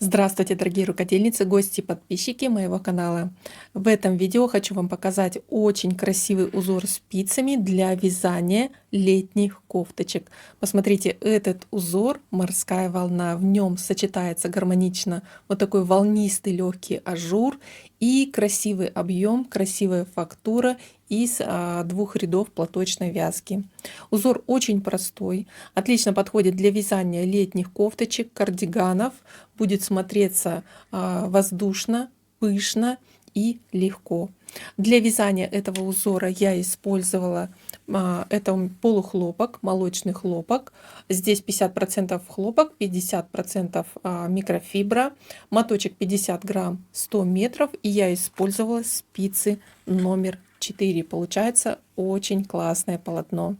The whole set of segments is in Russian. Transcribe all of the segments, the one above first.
Здравствуйте, дорогие рукодельницы, гости и подписчики моего канала. В этом видео хочу вам показать очень красивый узор спицами для вязания летних кофточек. Посмотрите, этот узор «Морская волна». В нем сочетается гармонично вот такой волнистый легкий ажур и красивый объем, красивая фактура из двух рядов платочной вязки. Узор очень простой, отлично подходит для вязания летних кофточек, кардиганов, будет смотреться воздушно, пышно и легко. Для вязания этого узора я использовала это полухлопок, молочный хлопок. Здесь 50% хлопок, 50% микрофибра, моточек 50 грамм, 100 метров. И я использовала спицы номер 4. Получается очень классное полотно.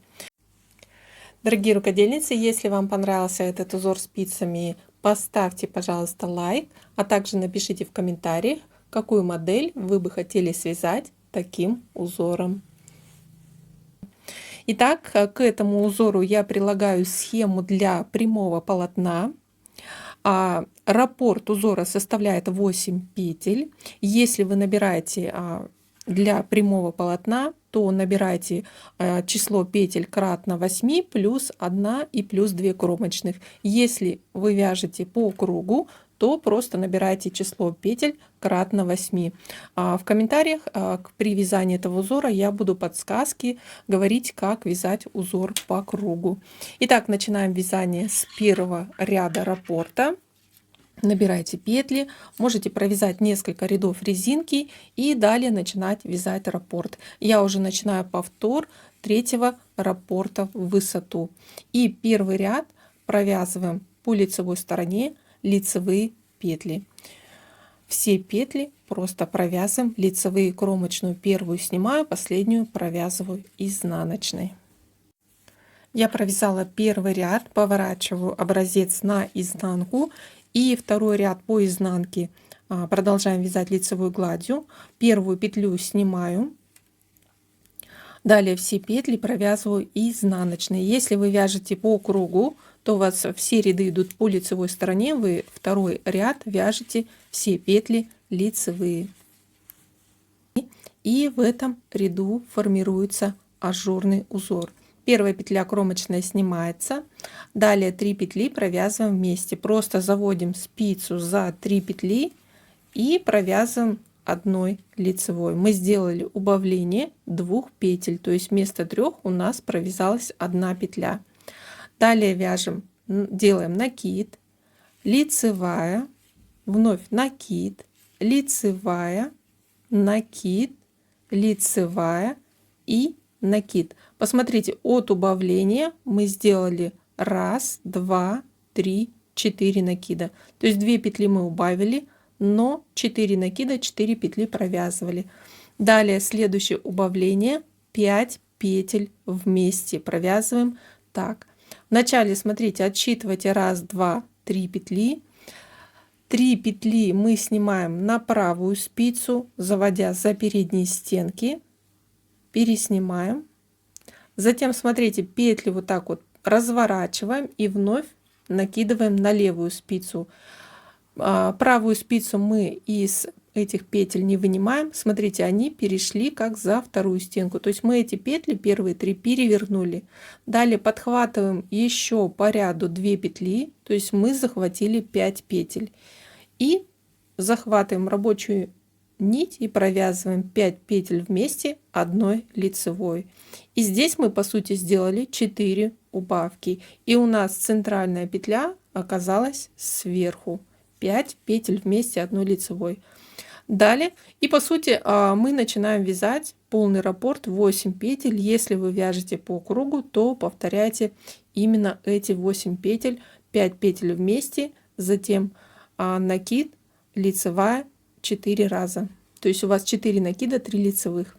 Дорогие рукодельницы, если вам понравился этот узор спицами, поставьте, пожалуйста, лайк, а также напишите в комментариях, какую модель вы бы хотели связать таким узором. Итак, к этому узору я прилагаю схему для прямого полотна. Раппорт узора составляет 8 петель. Если вы набираете для прямого полотна, то набирайте число петель кратно 8 плюс 1 и плюс 2 кромочных. Если вы вяжете по кругу, то просто набирайте число петель кратно 8. В комментариях при вязании этого узора я буду подсказки говорить, как вязать узор по кругу. Итак, начинаем вязание с первого ряда раппорта. Набирайте петли, можете провязать несколько рядов резинки и далее начинать вязать раппорт. Я уже начинаю повтор третьего раппорта в высоту. И первый ряд провязываем по лицевой стороне лицевые петли. Все петли просто провязываем лицевые, кромочную первую снимаю, последнюю провязываю изнаночной. Я провязала первый ряд, поворачиваю образец на изнанку. И второй ряд по изнанке продолжаем вязать лицевой гладью. Первую петлю снимаю. Далее все петли провязываю изнаночные. Если вы вяжете по кругу, то у вас все ряды идут по лицевой стороне. Вы второй ряд вяжете все петли лицевые. И в этом ряду формируется ажурный узор. Первая петля кромочная снимается. Далее 3 петли провязываем вместе. Просто заводим спицу за 3 петли и провязываем одной лицевой. Мы сделали убавление 2 петель, то есть вместо 3 у нас провязалась 1 петля. Далее вяжем, делаем накид, лицевая, вновь накид, лицевая, накид, лицевая и накид. Посмотрите, от убавления мы сделали 1, 2, 3, 4 накида. То есть 2 петли мы убавили, но 4 накида, 4 петли провязывали. Далее следующее убавление 5 петель вместе провязываем так. Вначале, смотрите, отсчитывайте 1, 2, 3 петли. 3 петли мы снимаем на правую спицу, заводя за передние стенки. Переснимаем. Затем, смотрите, петли вот так вот разворачиваем и вновь накидываем на левую спицу. Правую спицу мы из этих петель не вынимаем. Смотрите, они перешли как за вторую стенку. То есть мы эти петли, первые 3, перевернули. Далее подхватываем еще по ряду 2 петли. То есть мы захватили 5 петель. И захватываем рабочую нить и провязываем 5 петель вместе одной лицевой. И здесь мы по сути сделали 4 убавки, и у нас центральная петля оказалась сверху. 5 петель вместе одной лицевой. Далее и по сути мы начинаем вязать полный раппорт 8 петель. Если вы вяжете по кругу, то повторяйте именно эти 8 петель, 5 петель вместе, затем накид, лицевая 4 раза. То есть у вас 4 накида, 3 лицевых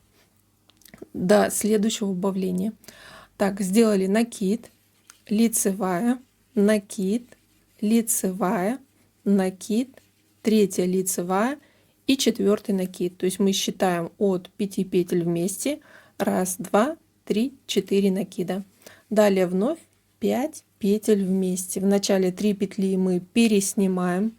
до следующего убавления. Так, сделали накид, лицевая, накид, лицевая, накид, 3 лицевая и 4 накид. То есть мы считаем от 5 петель вместе. 1, 2, 3, 4 накида. Далее вновь 5 петель вместе. В начале 3 петли мы переснимаем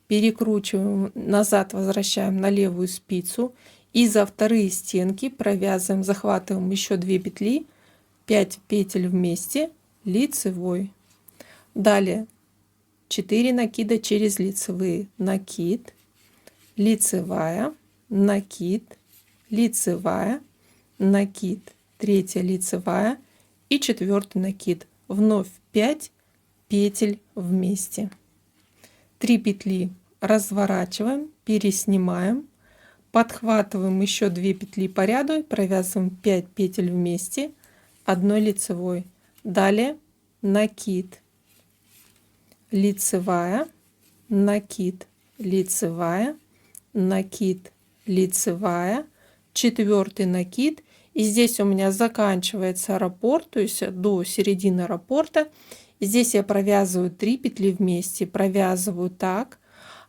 перекручиваем, назад возвращаем на левую спицу и за вторые стенки провязываем, захватываем еще 2 петли, 5 петель вместе, лицевой. Далее 4 накида через лицевые, накид, лицевая, накид, лицевая, накид, 3 лицевая и 4 накид. Вновь 5 петель вместе. 3 петли разворачиваем, переснимаем, подхватываем еще 2 петли по ряду и провязываем 5 петель вместе, 1 лицевой. Далее накид, лицевая, накид, лицевая, накид, лицевая, 4 накид. И здесь у меня заканчивается раппорт, то есть до середины раппорта. Здесь я провязываю 3 петли вместе, провязываю так,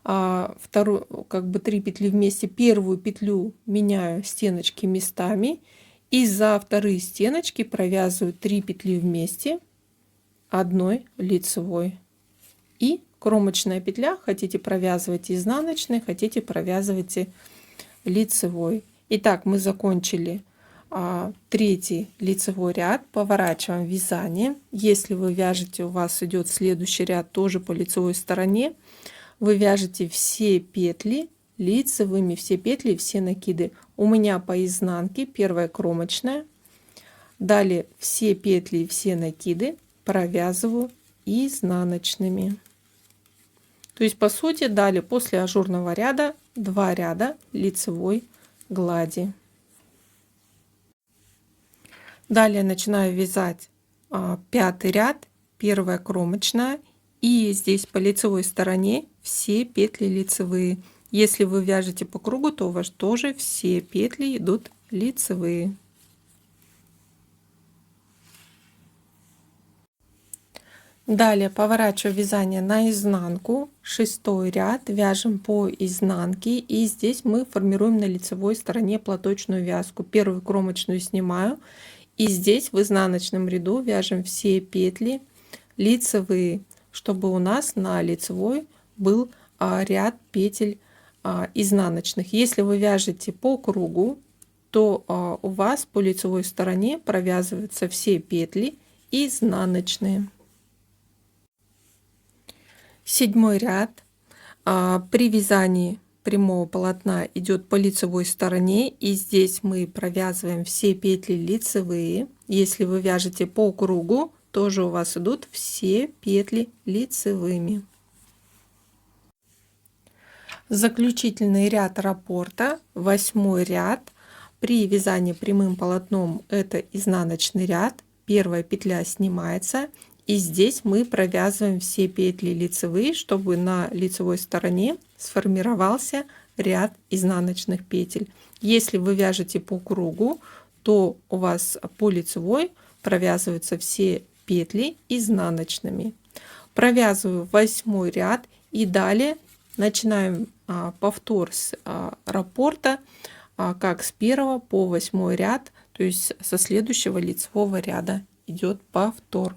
вторую, как бы 3 петли вместе, первую петлю меняю стеночки местами и за вторые стеночки провязываю 3 петли вместе, 1 лицевой. И кромочная петля, хотите провязывайте изнаночной, хотите провязывайте лицевой. Итак, мы закончили 3 лицевой ряд, поворачиваем вязание. Если вы вяжете, у вас идет следующий ряд тоже по лицевой стороне, вы вяжете все петли лицевыми, все петли и все накиды. У меня по изнанке первая кромочная, далее все петли и все накиды провязываю изнаночными. То есть по сути далее после ажурного ряда 2 ряда лицевой глади. Далее начинаю вязать 5-й ряд, первая кромочная, и здесь по лицевой стороне все петли лицевые. Если вы вяжете по кругу, то у вас тоже все петли идут лицевые. Далее поворачиваю вязание на изнанку, 6-й ряд, вяжем по изнанке, и здесь мы формируем на лицевой стороне платочную вязку. Первую кромочную снимаю, и здесь в изнаночном ряду вяжем все петли лицевые, чтобы у нас на лицевой был ряд петель изнаночных. Если вы вяжете по кругу, то у вас по лицевой стороне провязываются все петли изнаночные. 7-й ряд. При вязании прямого полотна идет по лицевой стороне, и здесь мы провязываем все петли лицевые. Если вы вяжете по кругу, тоже у вас идут все петли лицевыми. Заключительный ряд раппорта, 8-й ряд. При вязании прямым полотном это изнаночный ряд, первая петля снимается, и здесь мы провязываем все петли лицевые, чтобы на лицевой стороне сформировался ряд изнаночных петель. Если вы вяжете по кругу, то у вас по лицевой провязываются все петли изнаночными. Провязываю 8-й ряд и далее начинаем повтор с раппорта, как с 1 по 8 ряд, то есть со следующего лицевого ряда идет повтор.